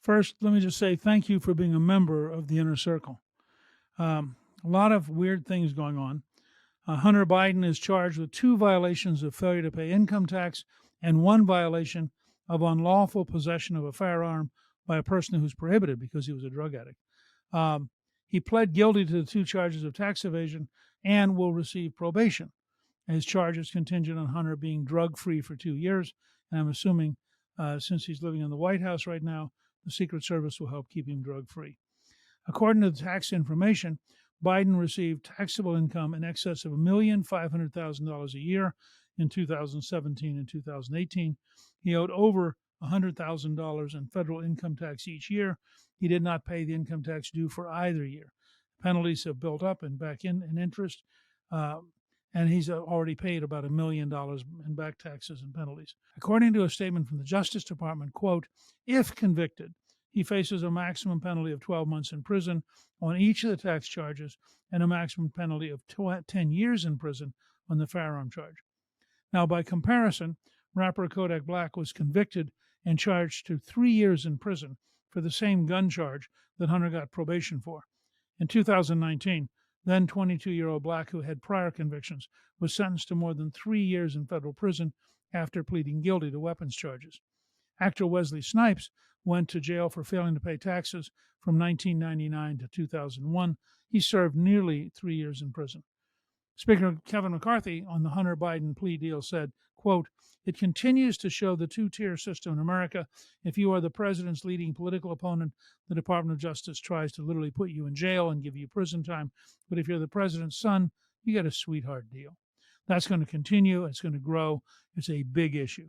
First, let me just say thank you for being a member of the inner circle. A lot of weird things going on. Hunter Biden is charged with 2 violations of failure to pay income tax and 1 violation of unlawful possession of a firearm by a person who's prohibited because he was a drug addict. Um, he pled guilty to the 2 charges of tax evasion and will receive probation. His charge is contingent on Hunter being drug free for 2 years. And I'm assuming since he's living in the White House right now, the Secret Service will help keep him drug free. According to the tax information, Biden received taxable income in excess of $1,500,000 a year in 2017 and 2018. He owed over $100,000 in federal income tax each year. He did not pay the income tax due for either year. Penalties have built up and back in interest, and he's already paid about $1 million in back taxes and penalties. According to a statement from the Justice Department, quote, if convicted, he faces a maximum penalty of 12 months in prison on each of the tax charges and a maximum penalty of 10 years in prison on the firearm charge. Now, by comparison, rapper Kodak Black was convicted and charged to 3 years in prison for the same gun charge that Hunter got probation for. In 2019, then 22-year-old Black, who had prior convictions, was sentenced to more than 3 years in federal prison after pleading guilty to weapons charges. Actor Wesley Snipes went to jail for failing to pay taxes from 1999 to 2001. He served nearly 3 years in prison. Speaker Kevin McCarthy on the Hunter Biden plea deal said, quote, it continues to show the two-tier system in America. If you are the president's leading political opponent, the Department of Justice tries to literally put you in jail and give you prison time. But if you're the president's son, you get a sweetheart deal. That's going to continue. It's going to grow. It's a big issue.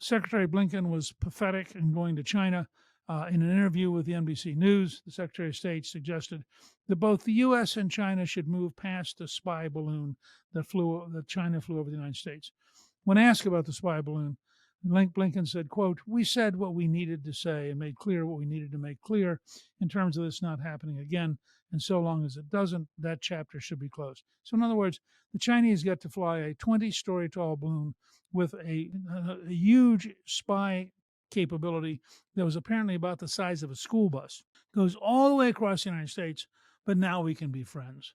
Secretary Blinken was pathetic in going to China. In an interview with the NBC News, the Secretary of State suggested that both the U.S. and China should move past the spy balloon that China flew over the United States. When asked about the spy balloon, Blinken said, quote, we said what we needed to say and made clear what we needed to make clear in terms of this not happening again. And so long as it doesn't, that chapter should be closed. So in other words, the Chinese get to fly a 20-story tall balloon with a huge spy capability that was apparently about the size of a school bus. Goes all the way across the United States, but now we can be friends.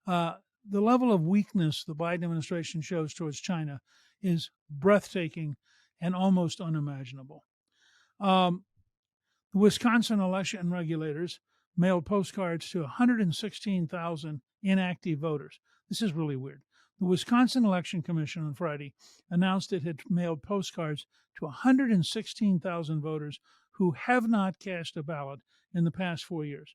The level of weakness the Biden administration shows towards China is breathtaking and almost unimaginable. The Wisconsin election regulators mailed postcards to 116,000 inactive voters. This is really weird. The Wisconsin Election Commission on Friday announced it had mailed postcards to 116,000 voters who have not cast a ballot in the past 4 years.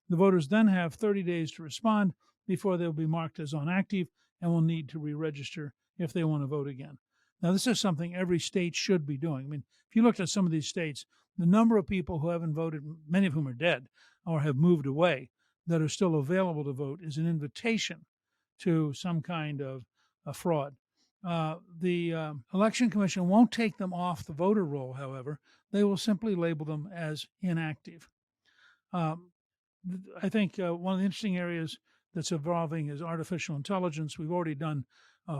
The voters then have 30 days to respond before they'll be marked as inactive and will need to re-register if they want to vote again. Now, this is something every state should be doing. I mean, if you looked at some of these states, the number of people who haven't voted, many of whom are dead or have moved away, that are still available to vote is an invitation to some kind of a fraud. The Election Commission won't take them off the voter roll, however. They will simply label them as inactive. I think one of the interesting areas that's evolving is artificial intelligence. We've already done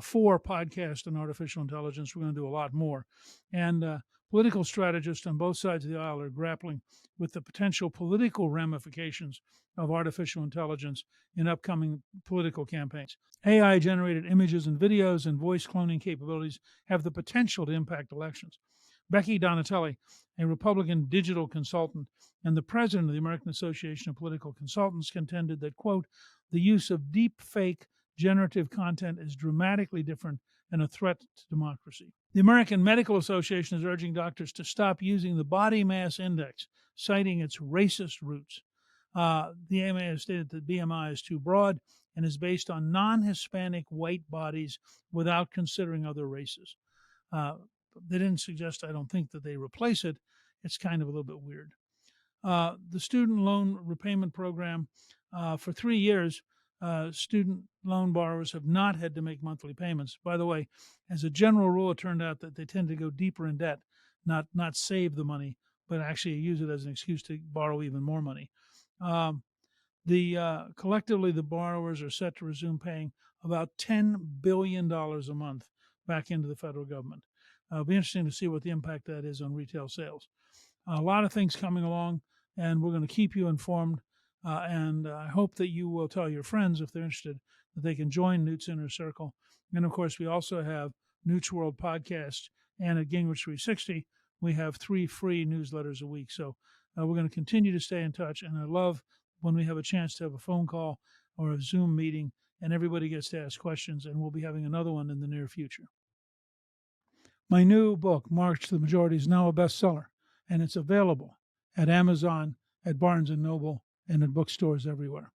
4 podcasts on artificial intelligence. We're going to do a lot more. And political strategists on both sides of the aisle are grappling with the potential political ramifications of artificial intelligence in upcoming political campaigns. AI-generated images and videos and voice cloning capabilities have the potential to impact elections. Becky Donatelli, a Republican digital consultant and the president of the American Association of Political Consultants, contended that, quote, the use of deep fake generative content is dramatically different and a threat to democracy. The American Medical Association is urging doctors to stop using the body mass index, citing its racist roots. The AMA has stated that BMI is too broad and is based on non-Hispanic white bodies without considering other races. They didn't suggest, I don't think, that they replace it. It's kind of a little bit weird. The student loan repayment program, for 3 years, student loan borrowers have not had to make monthly payments. By the way, as a general rule, it turned out that they tend to go deeper in debt, not save the money, but actually use it as an excuse to borrow even more money. Collectively, the borrowers are set to resume paying about $10 billion a month back into the federal government. It'll be interesting to see what the impact that is on retail sales. A lot of things coming along, and we're going to keep you informed. And I hope that you will tell your friends, if they're interested, that they can join Newt's Inner Circle. And of course, we also have Newt's World Podcast, and at Gingrich 360, we have 3 free newsletters a week. So we're going to continue to stay in touch. And I love when we have a chance to have a phone call or a Zoom meeting and everybody gets to ask questions. And we'll be having another one in the near future. My new book, March to the Majority, is now a bestseller, and it's available at Amazon, at Barnes & Noble, and at bookstores everywhere.